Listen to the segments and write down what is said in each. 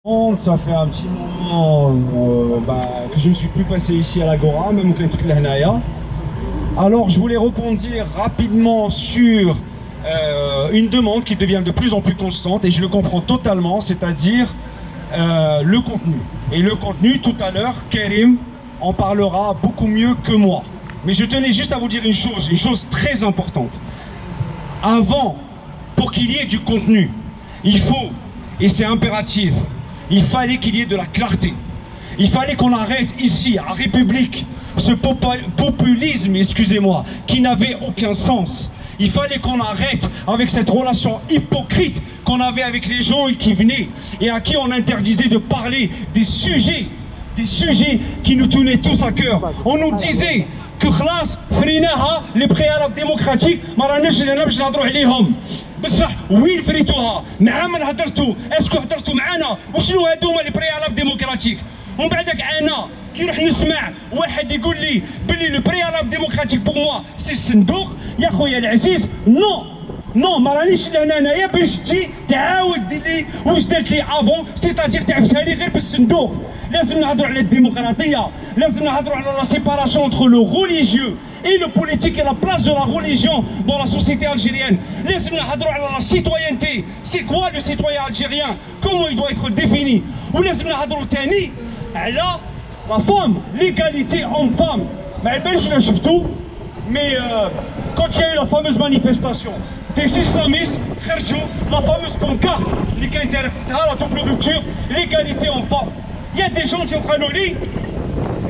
Ça fait un petit moment que je ne suis plus passé ici à l'Agora, même au Koukout Lahnaya. Alors je voulais rebondir rapidement sur une demande qui devient de plus en plus constante, et je le comprends totalement, c'est-à-dire le contenu. Et le contenu, tout à l'heure, Karim en parlera beaucoup mieux que moi. Mais je tenais juste à vous dire une chose très importante. Avant, pour qu'il y ait du contenu, il faut, et c'est impératif, il fallait qu'il y ait de la clarté. Il fallait qu'on arrête ici, à République, ce populisme, excusez-moi, qui n'avait aucun sens. Il fallait qu'on arrête avec cette relation hypocrite qu'on avait avec les gens qui venaient et à qui on interdisait de parler des sujets qui nous tenaient tous à cœur. On nous disait que خلاص فريناها les préalables démocratiques ما راناش لهنا باش نهضروا عليهم. بصح وين فريتوها؟ مع من هضرتوا؟ اسكو هضرتوا معنا؟ وشنو هادوما لي بريالاب ديموكراتيك؟ ومن بعدك انا كي نروح نسمع واحد يقول لي بلي لو بريالاب ديموكراتيك بور موا سي الصندوق، يا خويا العزيز نو ما رانيش لهنا انايا باش تجي تعاود دير لي واش درت لي افون، سيتادير تعفسها لي غير بالصندوق. لازم نهضروا على الديمقراطيه، لازم نهضروا على لا séparation entre le religieux et le politique et la place de la religion dans la société algérienne. لازم نهضروا على la citoyenneté. C'est quoi le citoyen algérien? Comment il doit être défini? ولازم نهضروا ثاني على la femme, l'égalité homme-femme. ما يبانش لا شفتوا mais quand il y a eu la fameuse manifestation des islamistes خرجوا la fameuse pancarte اللي كانت عرفتها la double rupture, l'égalité homme-femme. Il y a des gens qui ont pris,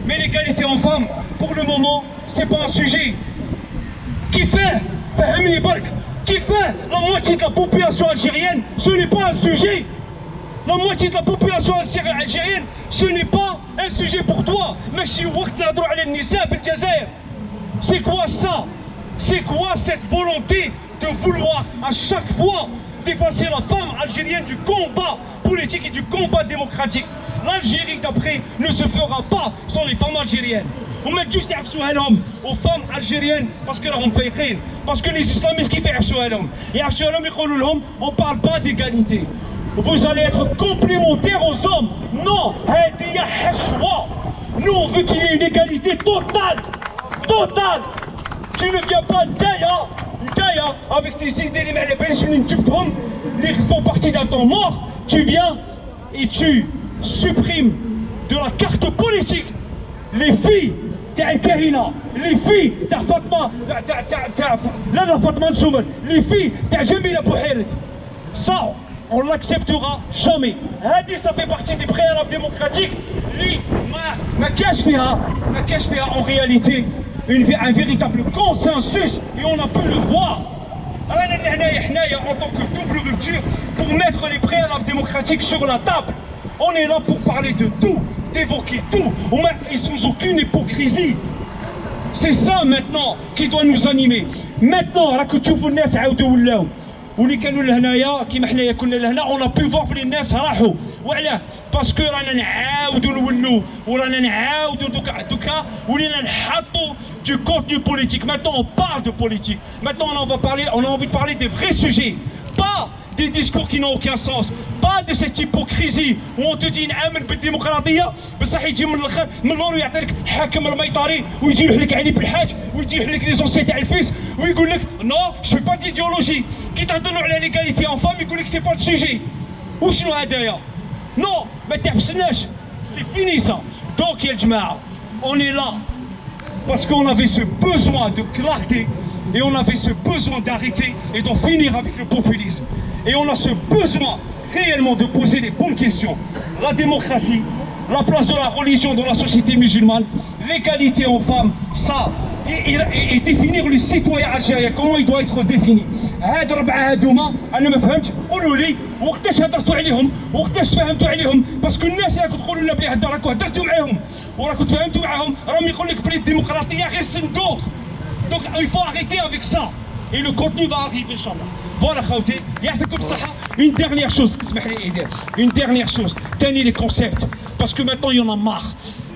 mais l'égalité en femme, pour le moment, c'est pas un sujet. Qui fait la moitié de la population algérienne, ce n'est pas un sujet. La moitié de la population algérienne, ce n'est pas un sujet pour toi. C'est quoi ça? C'est quoi cette volonté de vouloir à chaque fois dépasser la femme algérienne du combat politique et du combat démocratique? L'Algérie d'après ne se fera pas sans les femmes algériennes. On met juste aux femmes algériennes parce que parce que les islamistes qui font on parle pas d'égalité. Vous allez être complémentaires aux hommes. Non, nous on veut qu'il y ait une égalité totale. Tu ne viens pas d'ailleurs avec tes idées les font partie d'un temps mort. Tu viens et tu supprimes de la carte politique les filles تاع الكاهنة، les filles تاع فاطمة لا فاطمة السومر، les filles تاع جميلة بوحيرت. Ça, on l'acceptera jamais. هذه ça fait partie des préalables démocratiques اللي ما كاش فيها en réalité un véritable consensus, et on a pu le voir. En tant que double rupture, pour mettre les préalables démocratiques sur la table. On est là pour parler de tout, d'évoquer tout, et sans aucune hypocrisie. C'est ça maintenant qui doit nous animer. Maintenant, واللي كانوا لهنايا كيما حنايا كنا لهنا on a pu voir بلي الناس راحوا. وعلاه؟ باسكو رانا نعاودوا نولوا ورانا نعاودوا دوكا ولينا نحطوا du contenu politique. Maintenant on parle de politique. Maintenant on a envie de parler des vrais sujets, pas des discours qui n'ont aucun sens, pas de cette hypocrisie où on te dit نآمن بالديمقراطية بصح يجي من الاخر من اللور يعطيك حاكم الميطري ويجي يحلك علي بالحاج ويجي يحلك لي زونسيان تاع الفيس ويقول لك non je fais pas d'idéologie. كي تهضروا على l'égalité en femme يقول لك c'est pas le sujet. وشنو هدايا؟ non ما تعفسناش. C'est fini ça. Donc يا جماعة on est là parce qu'on avait ce besoin de clarté et on avait ce besoin d'arrêter et d'en finir avec le populisme. Et on a ce besoin réellement de poser les bonnes questions. La démocratie, la place de la religion dans la société musulmane, l'égalité aux femmes, ça, et définir le citoyen algérien, comment il doit être défini. هاد ربعة هادوما أنا ما فهمتش، قولوا لي وقتاش هضرتوا عليهم وقتاش تفاهمتوا عليهم، باسكو الناس راكم تقولوا لنا بلي راكم هضرتوا معاهم وراكم تفاهمتوا معاهم، راهم يقول لك بلي الديمقراطية غير صندوق. Donc il faut arrêter avec ça. Et le contenu va arriver, Inch'Allah. Voilà, Khawti. Une dernière chose, une dernière chose. Tenez les concepts. Parce que maintenant, il y en a marre.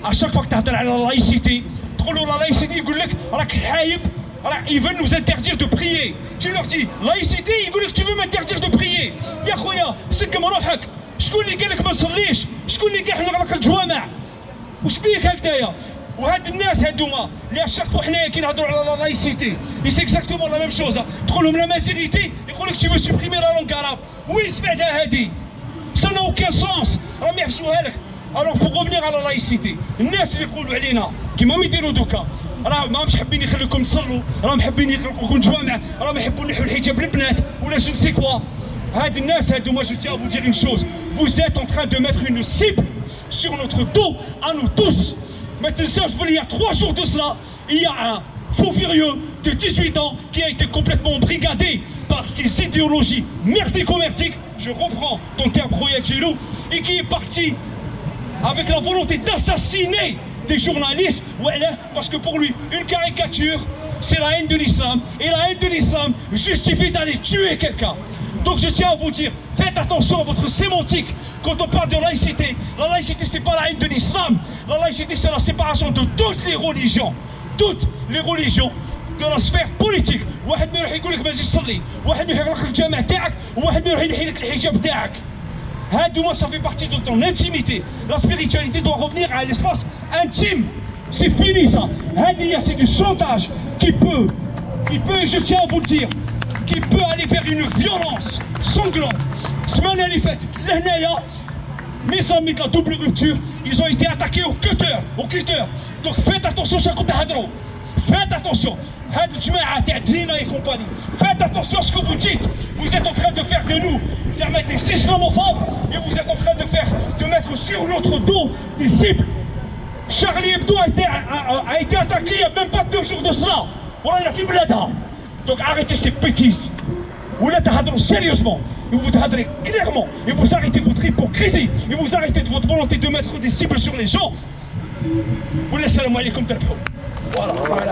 À chaque fois que tu as la laïcité, la laïcité, ils veulent nous interdire de prier. Tu leur dis, laïcité, ils veulent que tu veux m'interdire de prier. Ya khoya, c'est comme rohak. شكون اللي قال لك ما تصليش؟ شكون اللي قال نغلق الجوامع؟ واش بيك هكذايا؟ وهاد الناس هادوما اللي اشاك فوا حنايا كينهضروا على لا لايسيتي سي اكزاكتومون لا ميم شوز. تقول لهم لا مازيغيتي يقول لك تي فو سوبريمي لا لونغ عرب. وين سمعتها هادي؟ سا نا اوكان سونس، راهم يحبسوها لك. الوغ بوغ غوفنيغ على لايسيتي، الناس اللي يقولوا علينا كيما يديروا دوكا راه ماهمش حابين يخليكم تصلوا، راهم حابين يغلقوكم الجوامع، راهم يحبوا ينحوا الحجاب للبنات ولا جو سي كوا. هاد الناس هادوما جو تيان فو دير اون شوز، vous êtes en train de mettre une cible sur notre dos à nous tous. Maintenant, il y a 3 jours de cela, il y a un fou furieux de 18 ans qui a été complètement brigadé par ces idéologies merdico-merdiques, je reprends ton terme Royal, et qui est parti avec la volonté d'assassiner des journalistes, parce que pour lui, une caricature, c'est la haine de l'islam, et la haine de l'islam justifie d'aller tuer quelqu'un. Donc je tiens à vous dire, faites attention à votre sémantique quand on parle de laïcité. La laïcité, c'est pas la haine de l'islam. La laïcité, c'est la séparation de toutes les religions de la sphère politique. واحد ما يروح يقول لك ما تجيش تصلي، واحد ما يروح يغلق الجامع تاعك، وواحد ما يروح ينحي لك الحجاب تاعك. هادوما ça fait partie de ton intimité. La spiritualité doit revenir à l'espace intime. C'est fini ça. هادي c'est du chantage qui peut, et je tiens à vous le dire, qui peut aller vers une violence sanglante. Semaine elle est faite. Mes amis de la double rupture, ils ont été attaqués au cutter. Donc faites attention chaque hadro. Faites attention. Et compagnie. Faites attention à ce que vous dites. Vous êtes en train de faire de nous des islamophobes et vous êtes en train de mettre sur notre dos des cibles. Charlie Hebdo a été attaqué il n'y a même pas 2 jours de cela. Voilà, il a fait blada. Donc arrêtez ces bêtises. Vous l'êtes sérieusement, et vous t'adressez clairement, et vous arrêtez votre hypocrisie, et vous arrêtez votre volonté de mettre des cibles sur les gens. Vous laissez le moyen comme tel. Voilà.